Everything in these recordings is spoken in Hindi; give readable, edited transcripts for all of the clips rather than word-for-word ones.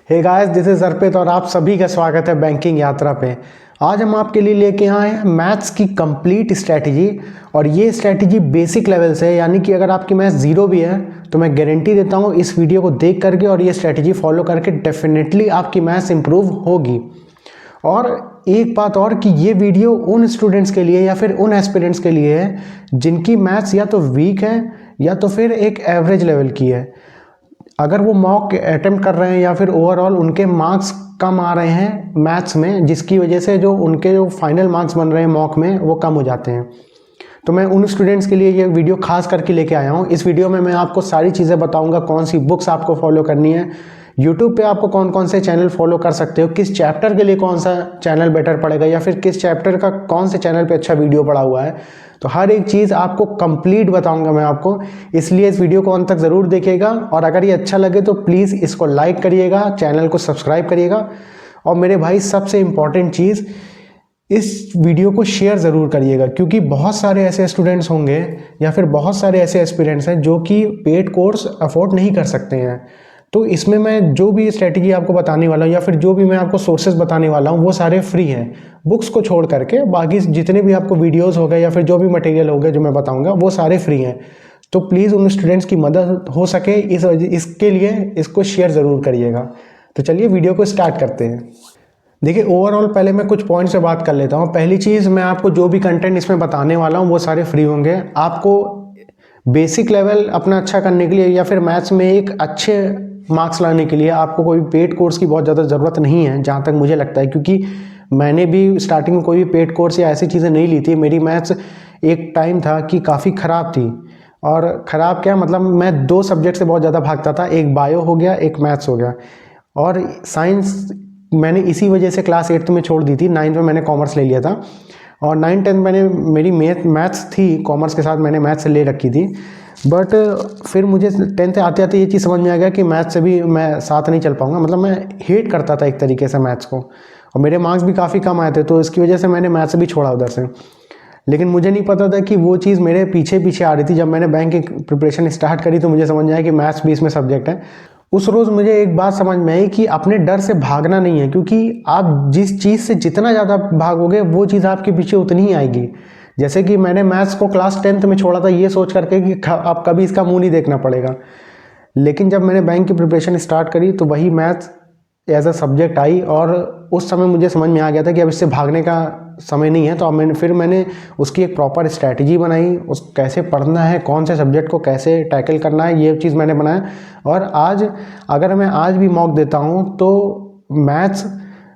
हे गाइस, दिस इज अर्पित और आप सभी का स्वागत है बैंकिंग यात्रा पे। आज हम आपके लिए लेके आए हैं मैथ्स की कंप्लीट स्ट्रैटेजी। और ये स्ट्रैटेजी बेसिक लेवल से है, यानी कि अगर आपकी मैथ्स जीरो भी है तो मैं गारंटी देता हूँ इस वीडियो को देख करके और ये स्ट्रैटेजी फॉलो करके डेफिनेटली आपकी मैथ्स इंप्रूव होगी। और एक बात और कि ये वीडियो उन स्टूडेंट्स के लिए या फिर उन एस्पिरेंट्स के लिए है जिनकी मैथ्स या तो वीक है या तो फिर एक एवरेज लेवल की है। अगर वो मॉक अटेम्प्ट कर रहे हैं या फिर ओवरऑल उनके मार्क्स कम आ रहे हैं मैथ्स में, जिसकी वजह से जो उनके जो फाइनल मार्क्स बन रहे हैं मॉक में वो कम हो जाते हैं, तो मैं उन स्टूडेंट्स के लिए ये वीडियो खास करके लेके आया हूँ। इस वीडियो में मैं आपको सारी चीज़ें बताऊंगा, कौन सी बुक्स आपको फॉलो करनी है, यूट्यूब पे आपको कौन कौन से चैनल फॉलो कर सकते हो, किस चैप्टर के लिए कौन सा चैनल बेटर पड़ेगा या फिर किस चैप्टर का कौन से चैनल पे अच्छा वीडियो पड़ा हुआ है। तो हर एक चीज़ आपको कंप्लीट बताऊंगा मैं आपको, इसलिए इस वीडियो को अंत तक ज़रूर देखिएगा। और अगर ये अच्छा लगे तो प्लीज़ इसको लाइक करिएगा, चैनल को सब्सक्राइब करिएगा। और मेरे भाई सबसे इम्पॉर्टेंट चीज़, इस वीडियो को शेयर ज़रूर करिएगा, क्योंकि बहुत सारे ऐसे स्टूडेंट्स होंगे या फिर बहुत सारे ऐसे एस्पिरेंट्स हैं जो कि पेड कोर्स अफोर्ड नहीं कर सकते हैं। तो इसमें मैं जो भी स्ट्रेटजी आपको बताने वाला हूँ या फिर जो भी मैं आपको सोर्सेज बताने वाला हूँ वो सारे फ्री हैं, बुक्स को छोड़ करके। बाकी जितने भी आपको वीडियोस हो गए या फिर जो भी मटेरियल हो गए जो मैं बताऊँगा वो सारे फ्री हैं। तो प्लीज़ उन स्टूडेंट्स की मदद हो सके इसके लिए इसको शेयर ज़रूर करिएगा। तो चलिए वीडियो को स्टार्ट करते हैं। देखिए, ओवरऑल पहले मैं कुछ पॉइंट्स से बात कर लेता हूँ। पहली चीज़, मैं आपको जो भी कंटेंट इसमें बताने वाला हूँ वो सारे फ्री होंगे। आपको बेसिक लेवल अपना अच्छा करने के लिए या फिर मैथ्स में एक अच्छे मार्क्स लाने के लिए आपको कोई पेड कोर्स की बहुत ज़्यादा ज़रूरत नहीं है, जहाँ तक मुझे लगता है, क्योंकि मैंने भी स्टार्टिंग में कोई भी पेड कोर्स या ऐसी चीज़ें नहीं ली थी। मेरी मैथ्स एक टाइम था कि काफ़ी ख़राब थी, और ख़राब क्या मतलब, मैं दो सब्जेक्ट से बहुत ज़्यादा भागता था, एक बायो हो गया एक मैथ्स हो गया। और साइंस मैंने इसी वजह से क्लास 8th में छोड़ दी थी। 9th में मैंने कॉमर्स ले लिया था और 9th-10th मैंने मेरी मैथ्स थी, कॉमर्स के साथ मैंने मैथ्स ले रखी थी। बट फिर मुझे 10th आते आते ये चीज़ समझ में आ गया कि मैथ्स से भी मैं साथ नहीं चल पाऊंगा। मतलब मैं हेट करता था एक तरीके से मैथ्स को, और मेरे मार्क्स भी काफ़ी कम आए थे, तो इसकी वजह से मैंने मैथ्स भी छोड़ा उधर से। लेकिन मुझे नहीं पता था कि वो चीज़ मेरे पीछे पीछे आ रही थी। जब मैंने बैंक की प्रिपरेशन स्टार्ट करी तो मुझे समझ में आया कि मैथ्स भी इसमें सब्जेक्ट है। उस रोज़ मुझे एक बात समझ में आई कि अपने डर से भागना नहीं है, क्योंकि आप जिस चीज़ से जितना ज़्यादा भागोगे वो चीज़ आपके पीछे उतनी ही आएगी। जैसे कि मैंने मैथ्स को क्लास 10th में छोड़ा था ये सोच करके कि आप कभी इसका मुंह नहीं देखना पड़ेगा, लेकिन जब मैंने बैंक की प्रिपरेशन स्टार्ट करी तो वही मैथ्स एज अ सब्जेक्ट आई, और उस समय मुझे समझ में आ गया था कि अब इससे भागने का समय नहीं है। तो अब मैंने उसकी एक प्रॉपर स्ट्रैटेजी बनाई, उस कैसे पढ़ना है, कौन से सब्जेक्ट को कैसे टैकल करना है, ये चीज़ मैंने बनाया। और आज अगर मैं आज भी मॉक देता हूँ तो मैथ्स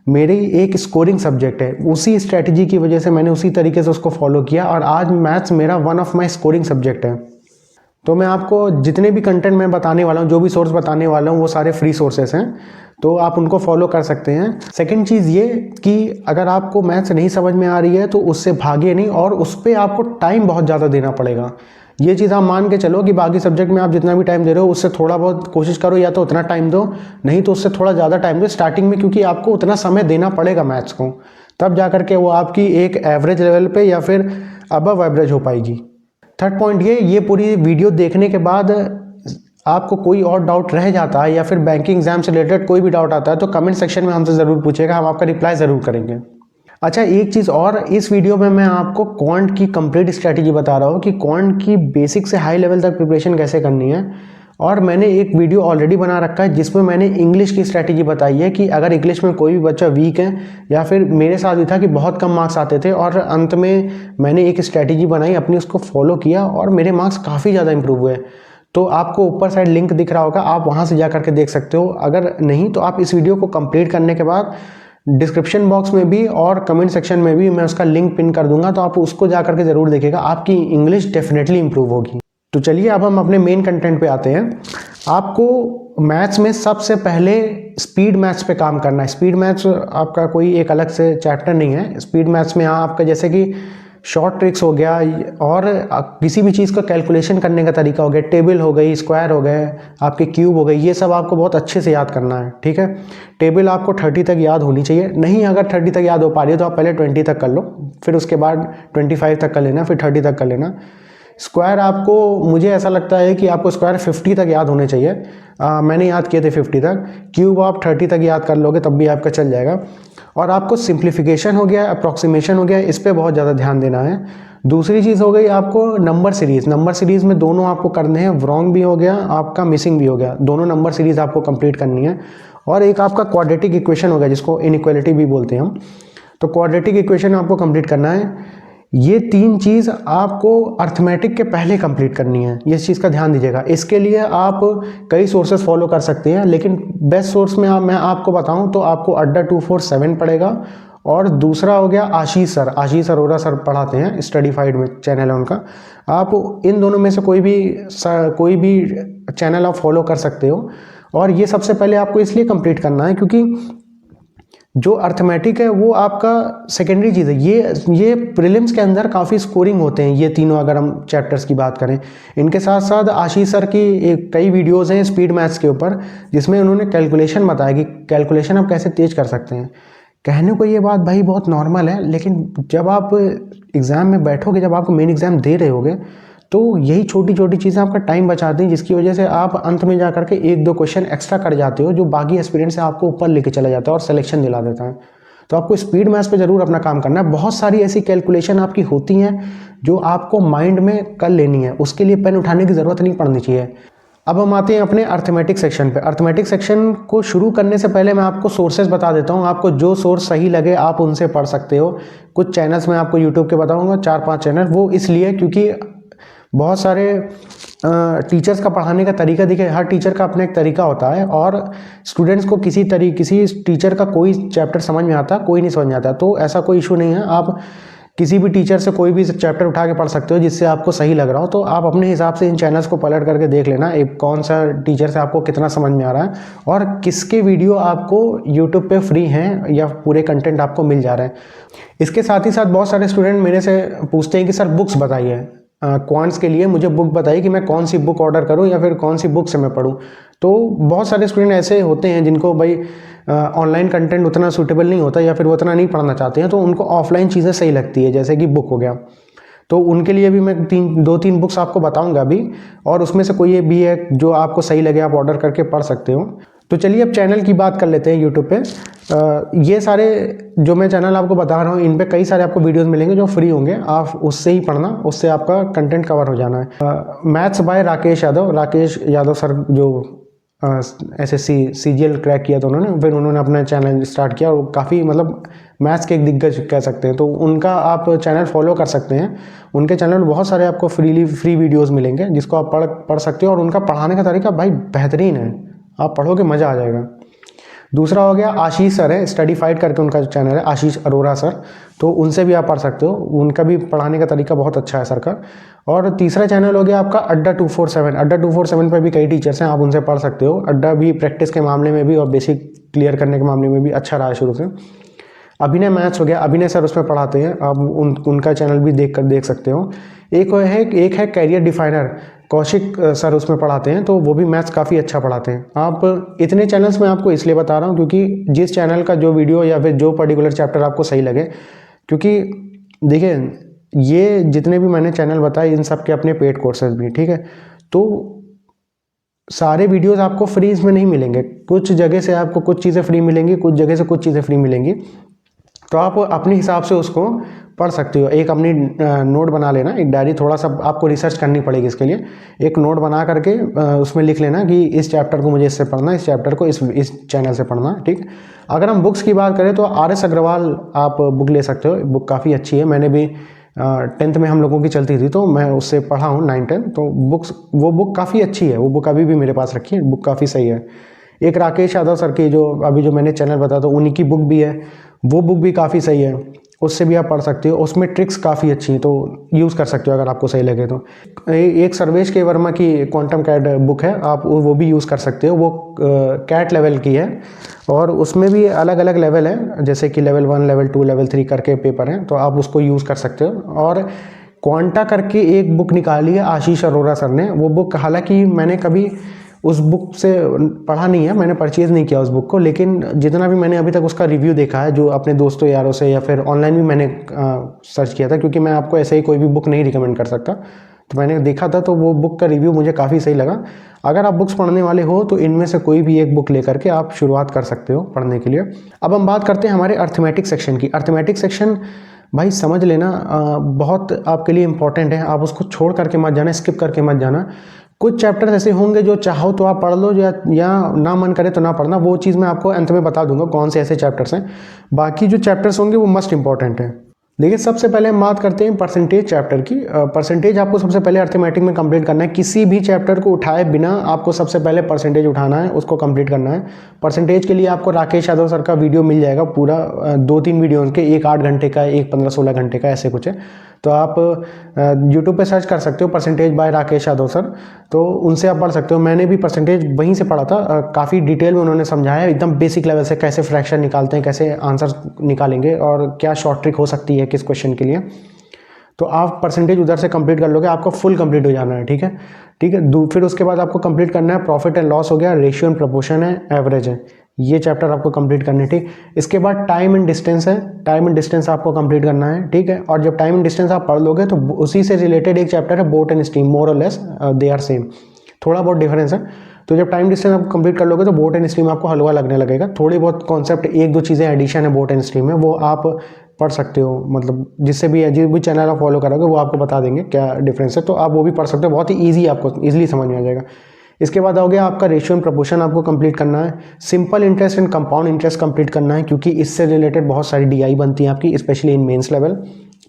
मेरी एक स्कोरिंग सब्जेक्ट है। उसी स्ट्रैटेजी की वजह से मैंने उसी तरीके से उसको फॉलो किया और आज मैथ्स मेरा one of my scoring subject है। तो मैं आपको जितने भी कंटेंट मैं बताने वाला हूँ, जो भी सोर्स बताने वाला हूँ, वो सारे फ्री सोर्सेस हैं, तो आप उनको फॉलो कर सकते हैं। सेकंड चीज़ ये कि अगर आपको मैथ्स नहीं समझ में आ रही है तो उससे भागिए नहीं, और उस पर आपको टाइम बहुत ज़्यादा देना पड़ेगा। ये चीज़ आप मान के चलो कि बाकी सब्जेक्ट में आप जितना भी टाइम दे रहे हो उससे थोड़ा बहुत कोशिश करो, या तो उतना टाइम दो, नहीं तो उससे थोड़ा ज़्यादा टाइम दो स्टार्टिंग में, क्योंकि आपको उतना समय देना पड़ेगा मैथ्स को, तब जा करके वो आपकी एक एवरेज लेवल पे या फिर अबव एवरेज हो पाएगी। थर्ड पॉइंट ये पूरी वीडियो देखने के बाद आपको कोई और डाउट रह जाता है या फिर बैंकिंग एग्जाम से रिलेटेड कोई भी डाउट आता है तो कमेंट सेक्शन में हमसे ज़रूर पूछेगा, हम आपका रिप्लाई ज़रूर करेंगे। अच्छा, एक चीज़ और, इस वीडियो में मैं आपको क्वांट की कंप्लीट स्ट्रैटेजी बता रहा हूँ कि क्वांट की बेसिक से हाई लेवल तक प्रिपरेशन कैसे करनी है। और मैंने एक वीडियो ऑलरेडी बना रखा है जिसमें मैंने इंग्लिश की स्ट्रैटेजी बताई है कि अगर इंग्लिश में कोई भी बच्चा वीक है, या फिर मेरे साथ भी था कि बहुत कम मार्क्स आते थे, और अंत में मैंने एक स्ट्रैटेजी बनाई अपनी, उसको फॉलो किया और मेरे मार्क्स काफ़ी ज़्यादा इंप्रूव हुए। तो आपको ऊपर साइड लिंक दिख रहा होगा, आप वहाँ से जा करके देख सकते हो। अगर नहीं तो आप इस वीडियो को कंप्लीट करने के बाद डिस्क्रिप्शन बॉक्स में भी और कमेंट सेक्शन में भी मैं उसका लिंक पिन कर दूंगा, तो आप उसको जा करके ज़रूर देखिएगा, आपकी इंग्लिश डेफिनेटली इंप्रूव होगी। तो चलिए अब हम अपने मेन कंटेंट पे आते हैं। आपको मैथ्स में सबसे पहले स्पीड मैथ्स पे काम करना है। स्पीड मैथ्स आपका कोई एक अलग से चैप्टर नहीं है। स्पीड मैथ्स में आपका जैसे कि शॉर्ट ट्रिक्स हो गया, और किसी भी चीज़ का कैलकुलेशन करने का तरीका हो गया, टेबल हो गई, स्क्वायर हो गए, आपके क्यूब हो गई, ये सब आपको बहुत अच्छे से याद करना है। ठीक है, टेबल आपको 30 तक याद होनी चाहिए। नहीं अगर 30 तक याद हो पा रही है तो आप पहले 20 तक कर लो, फिर उसके बाद 25 तक कर लेना, फिर 30 तक कर लेना। स्क्वायर आपको, मुझे ऐसा लगता है कि आपको स्क्वायर 50 तक याद होने चाहिए। मैंने याद किए थे 50 तक। क्यूब आप 30 तक याद कर लोगे तब भी आपका चल जाएगा। और आपको सिंप्लीफिकेशन हो गया, अप्रॉक्सीमेशन हो गया, इस पर बहुत ज़्यादा ध्यान देना है। दूसरी चीज़ हो गई आपको नंबर सीरीज़। नंबर सीरीज़ में दोनों आपको करने हैं, व्रॉन्ग भी हो गया आपका, मिसिंग भी हो गया, दोनों नंबर सीरीज़ आपको कंप्लीट करनी है। और एक आपका क्वाड्रेटिक इक्वेशन हो गया जिसको इनइक्वालिटी भी बोलते हैं हम, तो क्वाड्रेटिक इक्वेशन आपको कंप्लीट करना है। ये 3 चीज़ आपको अर्थमेटिक के पहले कंप्लीट करनी है, ये चीज़ का ध्यान दीजिएगा। इसके लिए आप कई सोर्सेज फॉलो कर सकते हैं, लेकिन बेस्ट सोर्स में मैं आपको बताऊं तो आपको अड्डा 247 पड़ेगा। और दूसरा हो गया आशीष अरोरा सर पढ़ाते हैं, स्टडीफाइड में चैनल है उनका। आप इन दोनों में से कोई भी चैनल आप फॉलो कर सकते हो। और ये सबसे पहले आपको इसलिए कंप्लीट करना है क्योंकि जो अर्थमेटिक है वो आपका सेकेंडरी चीज़ है। ये प्रीलिम्स के अंदर काफ़ी स्कोरिंग होते हैं ये तीनों, अगर हम चैप्टर्स की बात करें। इनके साथ साथ आशीष सर की कई वीडियोस हैं स्पीड मैथ्स के ऊपर, जिसमें उन्होंने कैलकुलेशन बताया कि कैलकुलेशन आप कैसे तेज कर सकते हैं। कहने को ये बात भाई बहुत नॉर्मल है, लेकिन जब आप एग्ज़ाम में बैठोगे, जब आप मेन एग्ज़ाम दे रहे होगे, तो यही छोटी छोटी चीज़ें आपका टाइम बचाती हैं, जिसकी वजह से आप अंत में जा करके 1-2 क्वेश्चन एक्स्ट्रा कर जाते हो, जो बाकी एस्पिरेंट से आपको ऊपर लेके चला जाता है और सिलेक्शन दिला देता है। तो आपको स्पीड मैथ्स पे ज़रूर अपना काम करना है। बहुत सारी ऐसी कैलकुलेशन आपकी होती हैं जो आपको माइंड में कर लेनी है, उसके लिए पेन उठाने की ज़रूरत नहीं पड़नी चाहिए। अब हम आते हैं अपने अर्थमेटिक सेक्शन पे। अर्थमेटिक सेक्शन को शुरू करने से पहले मैं आपको सोर्सेज बता देता हूँ। आपको जो सोर्स सही लगे आप उनसे पढ़ सकते हो। कुछ चैनल्स मैं आपको यूट्यूब के बताऊँगा, 4-5 चैनल, वो इसलिए क्योंकि बहुत सारे टीचर्स का पढ़ाने का तरीका दिखे, हर टीचर का अपना एक तरीका होता है, और स्टूडेंट्स को किसी टीचर का कोई चैप्टर समझ में आता, कोई नहीं समझ में आता। तो ऐसा कोई इशू नहीं है, आप किसी भी टीचर से कोई भी चैप्टर उठा के पढ़ सकते हो जिससे आपको सही लग रहा हो। तो आप अपने हिसाब से इन चैनल्स को पलट करके देख लेना, एक कौन सा टीचर से आपको कितना समझ में आ रहा है और किसके वीडियो आपको यूट्यूब पे फ्री हैं या पूरे कंटेंट आपको मिल जा रहे हैं। इसके साथ ही साथ बहुत सारे स्टूडेंट मेरे से पूछते हैं कि सर बुक्स बताइए, क्वांट्स के लिए मुझे बुक बताइए कि मैं कौन सी बुक ऑर्डर करूं या फिर कौन सी बुक से मैं पढूं। तो बहुत सारे स्टूडेंट ऐसे होते हैं जिनको भाई ऑनलाइन कंटेंट उतना सूटेबल नहीं होता या फिर वो उतना नहीं पढ़ना चाहते हैं, तो उनको ऑफलाइन चीज़ें सही लगती है, जैसे कि बुक हो गया। तो उनके लिए भी मैं 2-3 बुक्स आपको बताऊंगा अभी, और उसमें से कोई भी है जो आपको सही लगे आप ऑर्डर करके पढ़ सकते हो। तो चलिए अब चैनल की बात कर लेते हैं यूट्यूब पे। ये सारे जो मैं चैनल आपको बता रहा हूँ, इन पे कई सारे आपको वीडियोस मिलेंगे जो फ्री होंगे, आप उससे ही पढ़ना, उससे आपका कंटेंट कवर हो जाना है। Maths by Rakesh Yadav sir जो SSC CGL क्रैक किया था उन्होंने, फिर उन्होंने अपना चैनल स्टार्ट किया और काफ़ी मतलब मैथ्स के एक दिग्गज कह सकते हैं, तो उनका आप चैनल फॉलो कर सकते हैं। उनके चैनल में बहुत सारे आपको फ्री वीडियोस मिलेंगे जिसको आप पढ़ सकते हो, और उनका पढ़ाने का तरीका भाई बेहतरीन है, आप पढ़ोगे मज़ा आ जाएगा। दूसरा हो गया आशीष सर है, स्टडीफाइड करके उनका चैनल है, आशीष अरोरा सर, तो उनसे भी आप पढ़ सकते हो, उनका भी पढ़ाने का तरीका बहुत अच्छा है सर का। और तीसरा चैनल हो गया आपका अड्डा 247 पर भी कई टीचर्स हैं, आप उनसे पढ़ सकते हो। अड्डा भी प्रैक्टिस के मामले में भी और बेसिक क्लियर करने के मामले में भी अच्छा रहा है शुरू से। अभिनय मैथ्स हो गया, अभिनय सर उसमें पढ़ाते हैं, आप उनका चैनल भी देख सकते हो। एक है कैरियर डिफाइनर, कौशिक सर उसमें पढ़ाते हैं, तो वो भी मैथ्स काफ़ी अच्छा पढ़ाते हैं। आप इतने चैनल्स मैं आपको इसलिए बता रहा हूँ क्योंकि जिस चैनल का जो वीडियो या फिर जो पर्टिकुलर चैप्टर आपको सही लगे, क्योंकि देखिए ये जितने भी मैंने चैनल बताए इन सब के अपने पेड कोर्सेज भी, ठीक है। तो सारे वीडियोस आपको फ्री इसमें नहीं मिलेंगे, कुछ जगह से आपको कुछ चीज़ें फ्री मिलेंगी, कुछ जगह से कुछ चीज़ें फ्री मिलेंगी, तो आप अपने हिसाब से उसको पढ़ सकते हो। एक अपनी नोट बना लेना, एक डायरी, थोड़ा सा आपको रिसर्च करनी पड़ेगी इसके लिए। एक नोट बना करके उसमें लिख लेना कि इस चैप्टर को मुझे इससे पढ़ना, इस चैप्टर को इस चैनल से पढ़ना, ठीक। अगर हम बुक्स की बात करें तो RS अग्रवाल आप बुक ले सकते हो, बुक काफ़ी अच्छी है। मैंने भी 10th में हम लोगों की चलती थी तो मैं उससे पढ़ा हूँ 9-10, तो वो बुक काफ़ी अच्छी है, वो बुक अभी भी मेरे पास रखी है, बुक काफ़ी सही है। एक राकेश यादव सर की जो मैंने चैनल बताया था उन्हीं की बुक भी है, वो बुक भी काफ़ी सही है, उससे भी आप पढ़ सकते हो। उसमें ट्रिक्स काफ़ी अच्छी हैं, तो यूज़ कर सकते हो अगर आपको सही लगे तो। एक सर्वेश के वर्मा की क्वांटम कैट बुक है, आप वो भी यूज़ कर सकते हो, वो कैट लेवल की है, और उसमें भी अलग अलग लेवल है, जैसे कि लेवल 1, लेवल 2, लेवल 3 करके पेपर हैं, तो आप उसको यूज़ कर सकते हो। और क्वांटा करके एक बुक निकाली है आशीष अरोरा सर ने, वो बुक हालांकि मैंने कभी उस बुक से पढ़ा नहीं है, मैंने परचेज़ नहीं किया उस बुक को, लेकिन जितना भी मैंने अभी तक उसका रिव्यू देखा है, जो अपने दोस्तों यारों से या फिर ऑनलाइन भी मैंने सर्च किया था, क्योंकि मैं आपको ऐसे ही कोई भी बुक नहीं रिकमेंड कर सकता, तो मैंने देखा था, तो वो बुक का रिव्यू मुझे काफ़ी सही लगा। अगर आप बुक्स पढ़ने वाले हो तो इनमें से कोई भी एक बुक लेकर के आप शुरुआत कर सकते हो पढ़ने के लिए। अब हम बात करते हैं हमारे अर्थमेटिक सेक्शन की। अर्थमेटिक सेक्शन भाई समझ लेना बहुत आपके लिए इंपॉर्टेंट है, आप उसको छोड़ करके मत जाना, स्किप करके मत जाना। कुछ चैप्टर ऐसे होंगे जो चाहो तो आप पढ़ लो, या ना मन करे तो ना पढ़ना, वो चीज़ मैं आपको अंत में बता दूंगा कौन से ऐसे चैप्टर्स हैं। बाकी जो चैप्टर्स होंगे वो मस्ट इंपॉर्टेंट है। देखिए सबसे पहले हम बात करते हैं परसेंटेज चैप्टर की। परसेंटेज आपको सबसे पहले अर्थमेटिक में कंप्लीट करना है। किसी भी चैप्टर को उठाए बिना आपको सबसे पहले परसेंटेज उठाना है, उसको कंप्लीट करना है। परसेंटेज के लिए आपको राकेश यादव सर का वीडियो मिल जाएगा पूरा, 2-3 वीडियो के, एक 8 घंटे का, एक 15-16 घंटे का, ऐसे कुछ है। तो आप यूट्यूब पे सर्च कर सकते हो percentage by Rakesh Yadav sir, तो उनसे आप पढ़ सकते हो। मैंने भी परसेंटेज वहीं से पढ़ा था, काफ़ी डिटेल में उन्होंने समझाया है, एकदम बेसिक लेवल से कैसे फ्रैक्शन निकालते हैं, कैसे आंसर निकालेंगे और क्या शॉर्ट ट्रिक हो सकती है किस क्वेश्चन के लिए। तो आप परसेंटेज उधर से कंप्लीट कर लोगे, आपको फुल कंप्लीट हो जाना है, ठीक है। ठीक है, फिर उसके बाद आपको कंप्लीट करना है प्रॉफिट एंड लॉस हो गया, रेशियो एंड प्रोपोर्शन है, एवरेज है, ये चैप्टर आपको कंप्लीट करने हैं, ठीक। इसके बाद टाइम एंड डिस्टेंस है, टाइम एंड डिस्टेंस आपको कंप्लीट करना है, ठीक है। और जब टाइम एंड डिस्टेंस आप पढ़ लोगे तो उसी से रिलेटेड एक चैप्टर है बोट एंड स्टीम, मोर और लेस दे आर सेम, थोड़ा बहुत डिफरेंस है। तो जब टाइम डिस्टेंस आप कंप्लीट कर लोगे तो बोट एंड स्ट्रीम आपको हलवा लगने लगेगा। थोड़ी बहुत कॉन्सेप्ट, 1-2 चीज़ें एडिशन है बोट एंड स्ट्रीम में, वो आप पढ़ सकते हो, मतलब जिससे भी जिस भी चैनल आप फॉलो करोगे वो आपको बता देंगे क्या डिफरेंस है, तो आप वो भी पढ़ सकते हो, बहुत ही ईजी, आपको ईजिली समझ में आ जाएगा। इसके बाद हो गया आपका रेशियो एंड प्रोपोर्शन आपको कंप्लीट करना है। Simple interest and compound interest complete करना है, क्योंकि इससे रिलेटेड बहुत सारी डीआई बनती है आपकी, स्पेशली इन मेंस लेवल,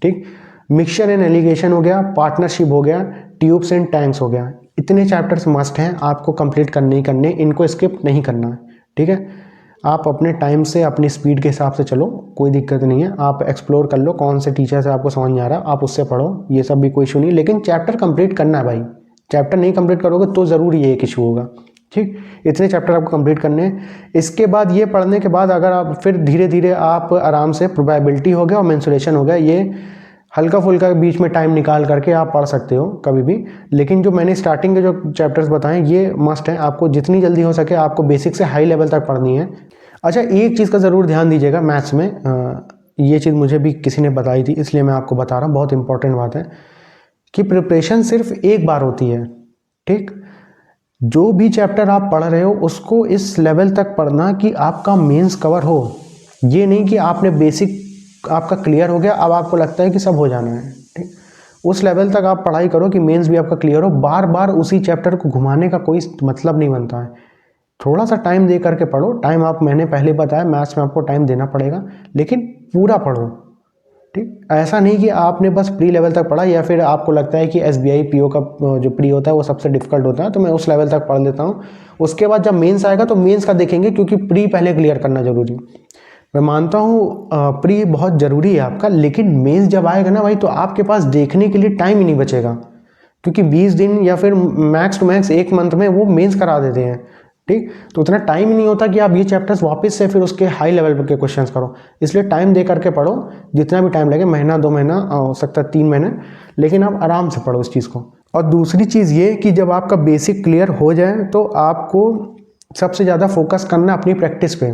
ठीक। मिक्सचर एंड एलिगेशन हो गया, पार्टनरशिप हो गया, ट्यूब्स एंड टैंक्स हो गया। इतने चैप्टर्स मस्ट हैं, आपको कंप्लीट करने ही करने, इनको स्किप नहीं करना है, ठीक है। आप अपने टाइम से अपनी स्पीड के हिसाब से चलो, कोई दिक्कत नहीं है, आप एक्सप्लोर कर लो कौन से टीचर से आपको समझ नहीं आ रहा, आप उससे पढ़ो, ये सब भी कोई इशू नहीं, लेकिन चैप्टर कंप्लीट करना है भाई। चैप्टर नहीं कंप्लीट करोगे तो ज़रूर ये एक इशू होगा, ठीक। इतने चैप्टर आपको कंप्लीट करने हैं। इसके बाद ये पढ़ने के बाद अगर आप फिर धीरे धीरे आप आराम से प्रोबेबिलिटी हो गया और मेंसुरेशन हो गया, ये हल्का फुल्का बीच में टाइम निकाल करके आप पढ़ सकते हो कभी भी। लेकिन जो मैंने स्टार्टिंग के जो चैप्टर्स बताएं ये मस्ट है, आपको जितनी जल्दी हो सके आपको बेसिक से हाई लेवल तक पढ़नी है। अच्छा, एक चीज़ का ज़रूर ध्यान दीजिएगा मैथ्स में, ये चीज़ मुझे भी किसी ने बताई थी इसलिए मैं आपको बता रहा हूँ, बहुत इंपॉर्टेंट बात है कि प्रिपरेशन सिर्फ एक बार होती है, ठीक। जो भी चैप्टर आप पढ़ रहे हो उसको इस लेवल तक पढ़ना कि आपका मेंस कवर हो, ये नहीं कि आपने बेसिक आपका क्लियर हो गया अब आपको लगता है कि सब हो जाना है, ठीक। उस लेवल तक आप पढ़ाई करो कि मेंस भी आपका क्लियर हो। बार बार उसी चैप्टर को घुमाने का कोई मतलब नहीं बनता है, थोड़ा सा टाइम दे करके पढ़ो। टाइम आप, मैंने पहले बताया मैथ्स में आपको टाइम देना पड़ेगा, लेकिन पूरा पढ़ो, ठीक। ऐसा नहीं कि आपने बस प्री लेवल तक पढ़ा, या फिर आपको लगता है कि एसबीआई पीओ का जो प्री होता है वो सबसे डिफिकल्ट होता है तो मैं उस लेवल तक पढ़ लेता हूँ, उसके बाद जब मेंस आएगा तो मेंस का देखेंगे, क्योंकि प्री पहले क्लियर करना जरूरी है। मैं मानता हूँ प्री बहुत ज़रूरी है आपका, लेकिन मेंस जब आएगा ना भाई तो आपके पास देखने के लिए टाइम ही नहीं बचेगा, क्योंकि 20 दिन या फिर मैक्स टू मैक्स 1 मंथ में वो मेंस करा देते हैं, ठीक। तो उतना टाइम ही नहीं होता कि आप ये चैप्टर्स वापस से फिर उसके हाई लेवल के क्वेश्चंस करो, इसलिए टाइम दे करके पढ़ो, जितना भी टाइम लगे, महीना 2 महीना हो सकता है 3 महीने, लेकिन आप आराम से पढ़ो इस चीज़ को। और दूसरी चीज़ ये कि जब आपका बेसिक क्लियर हो जाए तो आपको सबसे ज़्यादा फोकस करना अपनी प्रैक्टिस पे।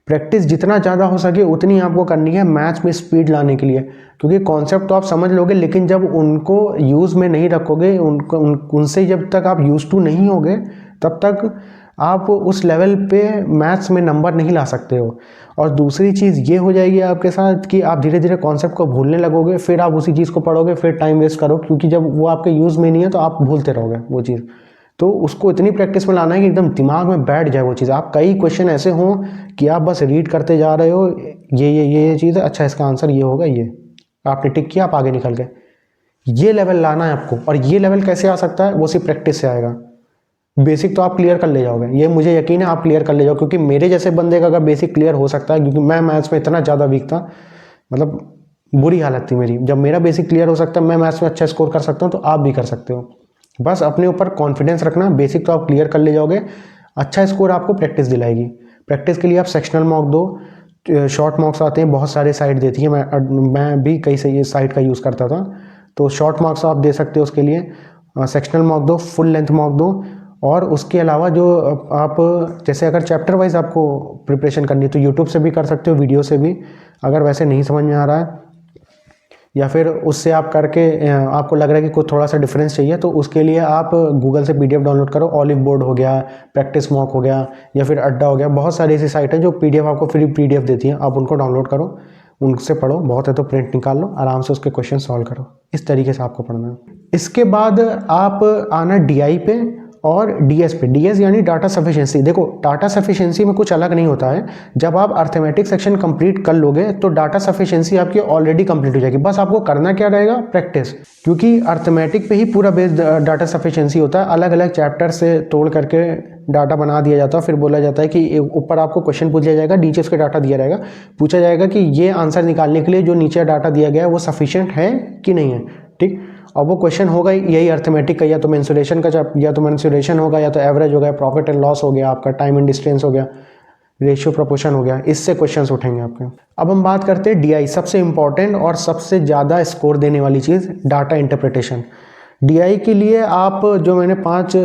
प्रैक्टिस जितना ज़्यादा हो सके उतनी आपको करनी है मैथ्स में स्पीड लाने के लिए, क्योंकि कॉन्सेप्ट तो आप समझ लोगे, लेकिन जब उनको यूज़ में नहीं रखोगे, उनसे जब तक आप यूज टू नहीं होगे तब तक आप उस लेवल पे मैथ्स में नंबर नहीं ला सकते हो। और दूसरी चीज़ ये हो जाएगी आपके साथ कि आप धीरे धीरे कॉन्सेप्ट को भूलने लगोगे, फिर आप उसी चीज़ को पढ़ोगे, फिर टाइम वेस्ट करो, क्योंकि जब वो आपके यूज़ में नहीं है तो आप भूलते रहोगे वो चीज़। तो उसको इतनी प्रैक्टिस में लाना है कि एकदम दिमाग में बैठ जाए वो चीज़। आप कई क्वेश्चन ऐसे हों कि आप बस रीड करते जा रहे हो, ये चीज़ है, अच्छा इसका आंसर ये होगा, ये आपने टिक किया, आप आगे निकल गए। ये लेवल लाना है आपको, और ये लेवल कैसे आ सकता है, वो सिर्फ प्रैक्टिस से आएगा। बेसिक तो आप क्लियर कर ले जाओगे, ये मुझे यकीन है आप क्लियर कर ले जाओ, क्योंकि मेरे जैसे बंदे का अगर बेसिक क्लियर हो सकता है, क्योंकि मैं मैथ्स में इतना ज़्यादा वीक था, मतलब बुरी हालत थी मेरी, जब मेरा बेसिक क्लियर हो सकता है, मैं मैथ्स में अच्छा स्कोर कर सकता हूँ, तो आप भी कर सकते हो। बस अपने ऊपर कॉन्फिडेंस रखना, बेसिक तो आप क्लियर कर ले जाओगे, अच्छा स्कोर आपको प्रैक्टिस दिलाएगी। प्रैक्टिस के लिए आप सेक्शनल मॉक दो, शॉर्ट मॉक्स आते हैं, बहुत सारे साइट देती है, मैं भी कई से ये साइट का यूज़ करता था, तो शॉर्ट मॉक्स आप दे सकते हो उसके लिए, सेक्शनल मॉक दो, फुल लेंथ मॉक दो। और उसके अलावा जो आप जैसे अगर चैप्टर वाइज आपको प्रिपरेशन करनी है तो यूट्यूब से भी कर सकते हो, वीडियो से भी, अगर वैसे नहीं समझ में आ रहा है या फिर उससे आप करके आपको लग रहा है कि कुछ थोड़ा सा डिफरेंस चाहिए, तो उसके लिए आप गूगल से PDF डाउनलोड करो। ऑलिव बोर्ड हो गया, प्रैक्टिस मॉक हो गया, या फिर अड्डा हो गया, बहुत सारी ऐसी साइट है जो PDF आपको फ्री PDF देती हैं। आप उनको डाउनलोड करो, उनसे पढ़ो, बहुत है तो प्रिंट निकाल लो, आराम से उसके क्वेश्चन सॉल्व करो। इस तरीके से आपको पढ़ना है। इसके बाद आप आना DI पे और DS पे। DS यानी डाटा सफिशिएंसी। देखो, डाटा सफिशिएंसी में कुछ अलग नहीं होता है। जब आप अर्थमेटिक सेक्शन कंप्लीट कर लोगे तो डाटा सफिशिएंसी आपकी ऑलरेडी कंप्लीट हो जाएगी। बस आपको करना क्या रहेगा, प्रैक्टिस। क्योंकि अर्थमेटिक पे ही पूरा बेस्ड डाटा सफिशिएंसी होता है। अलग अलग चैप्टर से तोड़ करके डाटा बना दिया जाता है, फिर बोला जाता है कि ऊपर आपको क्वेश्चन पूछ लिया जाएगा, नीचे उसके डाटा दिया रहेगा, पूछा जाएगा कि ये आंसर निकालने के लिए जो नीचे डाटा दिया गया है वो सफिशिएंट है कि नहीं है। ठीक, और वो क्वेश्चन होगा यही अर्थमेटिक का, या तो मेंसुरेशन का, या तो मेंसुरेशन होगा, या तो एवरेज हो गया, प्रॉफिट एंड लॉस हो गया, आपका टाइम एंड डिस्टेंस हो गया, रेशियो प्रोपोर्शन हो गया। इससे क्वेश्चंस उठेंगे आपके। अब हम बात करते हैं DI, सबसे इंपॉर्टेंट और सबसे ज़्यादा स्कोर देने वाली चीज़, डाटा इंटरप्रिटेशन। DI के लिए आप, जो मैंने 5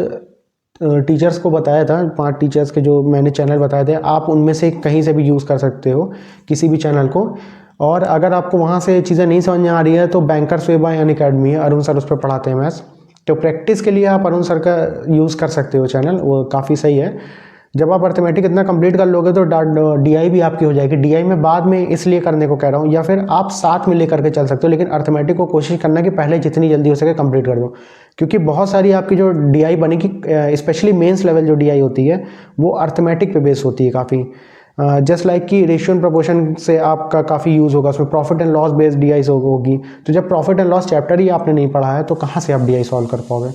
टीचर्स को बताया था, 5 टीचर्स के जो मैंने चैनल बताए थे, आप उनमें से कहीं से भी यूज़ कर सकते हो, किसी भी चैनल को। और अगर आपको वहाँ से चीज़ें नहीं समझ में आ रही है तो बैंकर्स वे बाय अनअकैडमी है, अरुण सर उस पर पढ़ाते हैं मैथ्स। तो प्रैक्टिस के लिए आप अरुण सर का यूज़ कर सकते हो चैनल, वो काफ़ी सही है। जब आप अर्थमेटिक इतना कंप्लीट कर लोगे तो DI भी आपकी हो जाएगी। DI में बाद में इसलिए करने को कह रहा हूँ, या फिर आप साथ में लेकर के चल सकते हो, लेकिन अर्थमेटिक को कोशिश करना कि पहले जितनी जल्दी हो सके कंप्लीट कर दो। क्योंकि बहुत सारी आपकी जो DI बनेगी, स्पेशली मेंस लेवल जो DI होती है वो अर्थमेटिक पे बेस होती है काफ़ी। जस्ट लाइक कि रेशियो एंड प्रोपोर्शन से आपका काफ़ी यूज़ होगा, उसमें profit and loss based DI होगी। तो जब प्रॉफिट एंड लॉस चैप्टर ही आपने नहीं पढ़ा है तो कहाँ से आप DI सॉल्व कर पाओगे।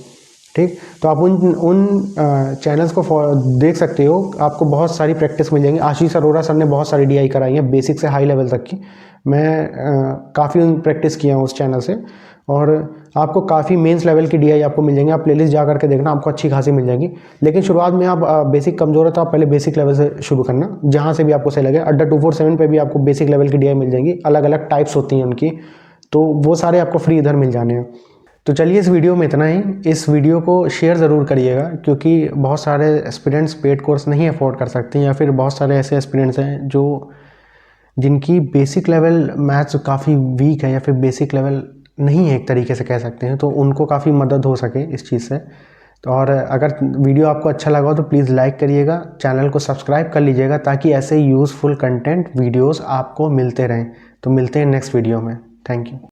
ठीक, तो आप उन चैनल्स को देख सकते हो, आपको बहुत सारी प्रैक्टिस मिल जाएंगी। आशीष अरोरा सर ने बहुत सारी DI कराई है, बेसिक से हाई लेवल तक की। मैं काफ़ी प्रैक्टिस किया हूँ उस चैनल से, और आपको काफ़ी मेंस लेवल की DI आपको मिल जाएंगे। आप प्लेलिस्ट जा करके देखना, आपको अच्छी खासी मिल जाएगी। लेकिन शुरुआत में आप बेसिक कमज़ोर है तो आप पहले बेसिक लेवल से शुरू करना, जहाँ से भी आपको सही लगे। अड्डा 247 पे भी आपको बेसिक लेवल की DI मिल जाएंगी, अलग अलग टाइप्स होती हैं उनकी, तो वो सारे आपको फ्री इधर मिल जाने हैं। तो चलिए, इस वीडियो में इतना ही। इस वीडियो को शेयर ज़रूर करिएगा, क्योंकि बहुत सारे एस्पिरेंट्स पेड कोर्स नहीं अफोर्ड कर सकते, या फिर बहुत सारे ऐसे एस्पिरेंट्स हैं जिनकी बेसिक लेवल मैथ्स काफ़ी वीक है, या फिर बेसिक लेवल नहीं है एक तरीके से कह सकते हैं, तो उनको काफ़ी मदद हो सके इस चीज़ से। तो और अगर वीडियो आपको अच्छा लगा हो तो प्लीज़ लाइक करिएगा, चैनल को सब्सक्राइब कर लीजिएगा, ताकि ऐसे यूज़फुल कंटेंट वीडियोज़ आपको मिलते रहें। तो मिलते हैं नेक्स्ट वीडियो में। Thank you.